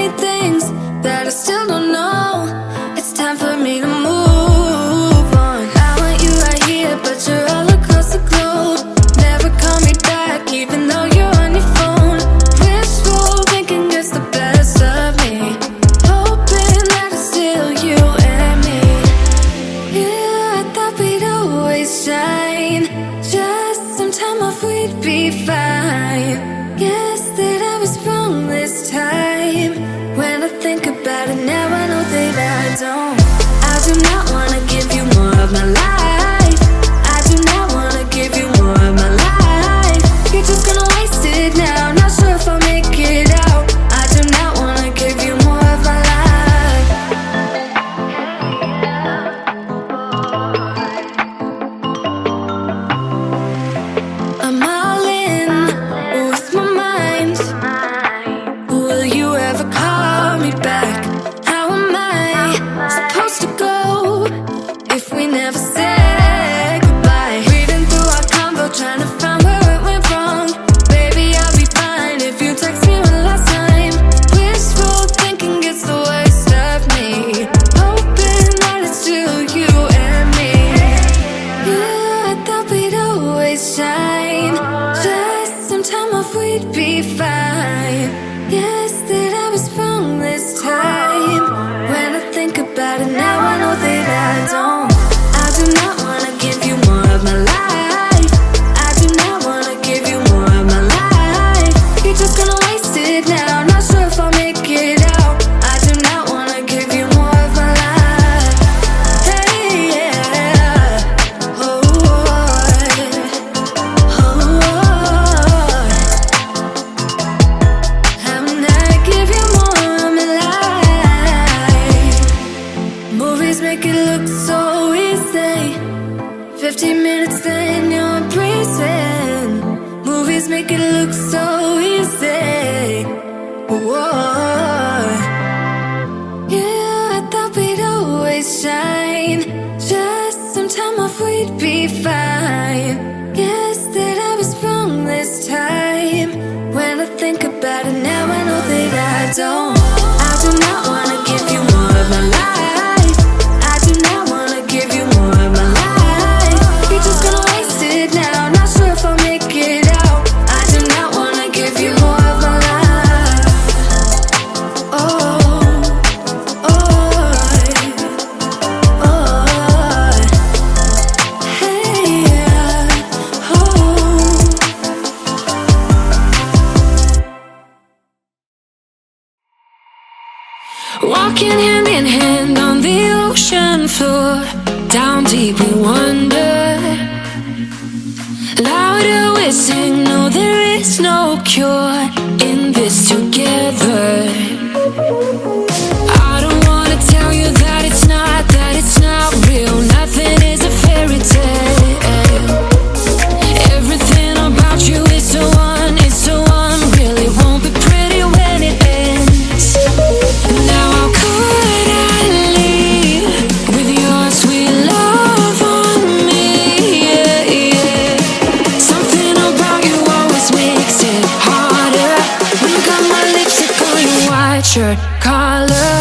many things that I still don't know. It's time for me to move on. I want you right here, but you're all across the globe. Never call me back, even though you're on your phone. Wishful thinking gets the best of me, hoping that it's still you and me. Yeah, I thought we'd always shine, just some time off we'd be fine. Guess that I was wrong this time. When I think about it now, I know that I don't. I do not wanna give you more of my life. I do not wanna give you more of my life. You're just gonna waste it now, not sure if I'll make it out. I do not wanna give you more of my life. I'm all in with my mind. Will you ever call me back? How am I supposed to go if we never said goodbye? Reading through our convo, trying to find where it went wrong. Baby, I'll be fine if you text me one last time. Wishful thinking gets the worst of me, hoping that it's still you and me. Yeah, I thought we'd always shine, just some time off we'd be fine. Guess that I was wrong this time. When I think about it now, I know that I don't. I do not wanna give you more of my life. I do not wanna give you more of my life. You're just gonna waste it now, not sure if I'll make it out. I do not wanna give you more of my life. Hey, yeah. Oh, I'm not give you more of my life. Movies make it look so easy. 15 minutes then you're breezing. Movies make it look so easy. Whoa. Yeah, I thought we'd always shine, just some time off we'd be fine. Guess that I was wrong this time. When I think about it now, I know that I don't. I do not wanna give you more of my life. I do not wanna give you more of my life. You're just gonna waste it now, not sure if I'll make it out. I do not wanna give you more of my life. Oh, oh, oh, hey, yeah, oh. Walking hand in hand on the ocean floor, down deep we wander. Louder we sing, no there is no cure in this together. I don't wanna tell you that it's not real. Nothing is a fairy tale. Everything about you is so unreal. It won't be pretty when it ends. Now how could I leave with your sweet love on me? Yeah, yeah. Something about you always makes it harder. When you got my lipstick on your white shirt collar.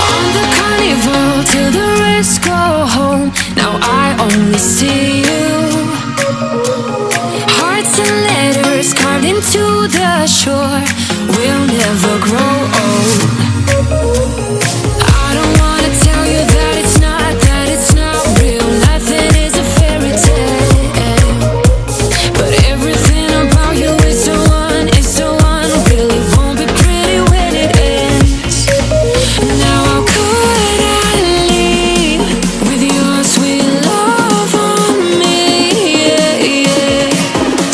On the carnival till the rest go home. Now I only see you. Hearts and letters carved into the shore. We'll never grow old. I don't wanna tell you that it's not real. Nothing is a fairy tale. But everything about you is so unreal. It won't be pretty when it ends. Now how could I leave with your sweet love on me? Yeah, yeah.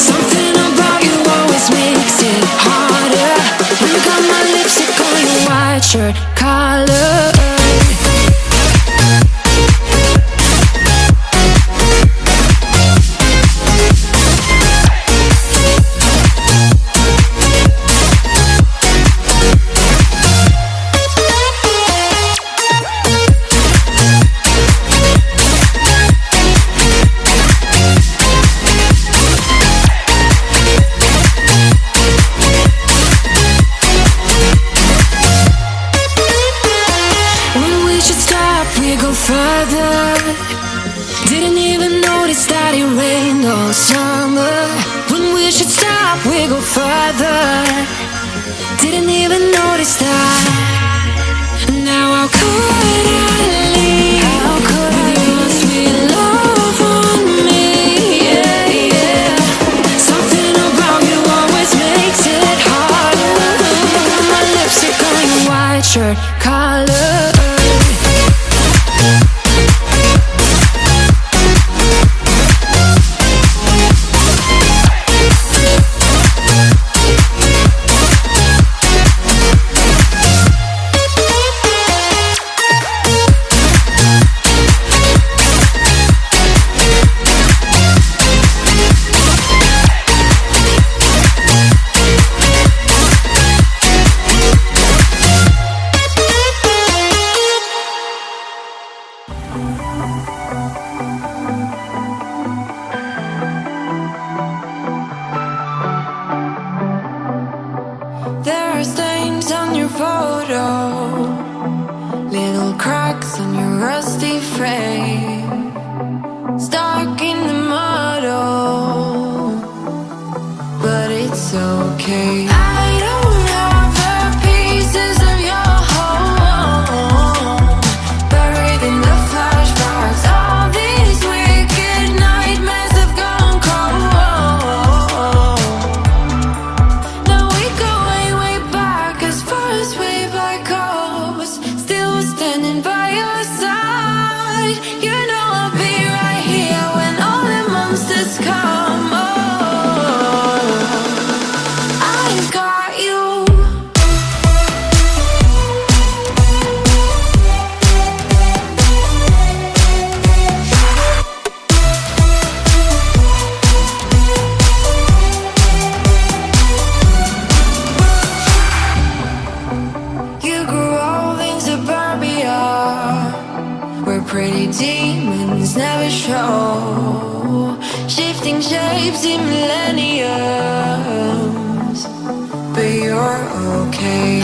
Something about you always makes it harder. When you got my lipstick on your white shirt collar. further. Didn't even notice that it rained all summer. When we should stop, we go further. Didn't even notice that. Now how could I leave? How could with your sweet love on me? Yeah, yeah. Something about you always makes it harder. My lipstick on your white shirt collar. There are stains on your photo, little cracks on your rusty frame, stuck in the muddle, but it's okay. I don't have the pieces of your home, buried in the flashbacks. All these wicked nightmares have gone cold. Now we go way back, as far as way back goes. Still standing by your side. You know I'll be right here when all the monsters come. Oh, I've got you. You grew old in suburbia, where pretty demons never show, shifting shapes in millenniums, but you're okay.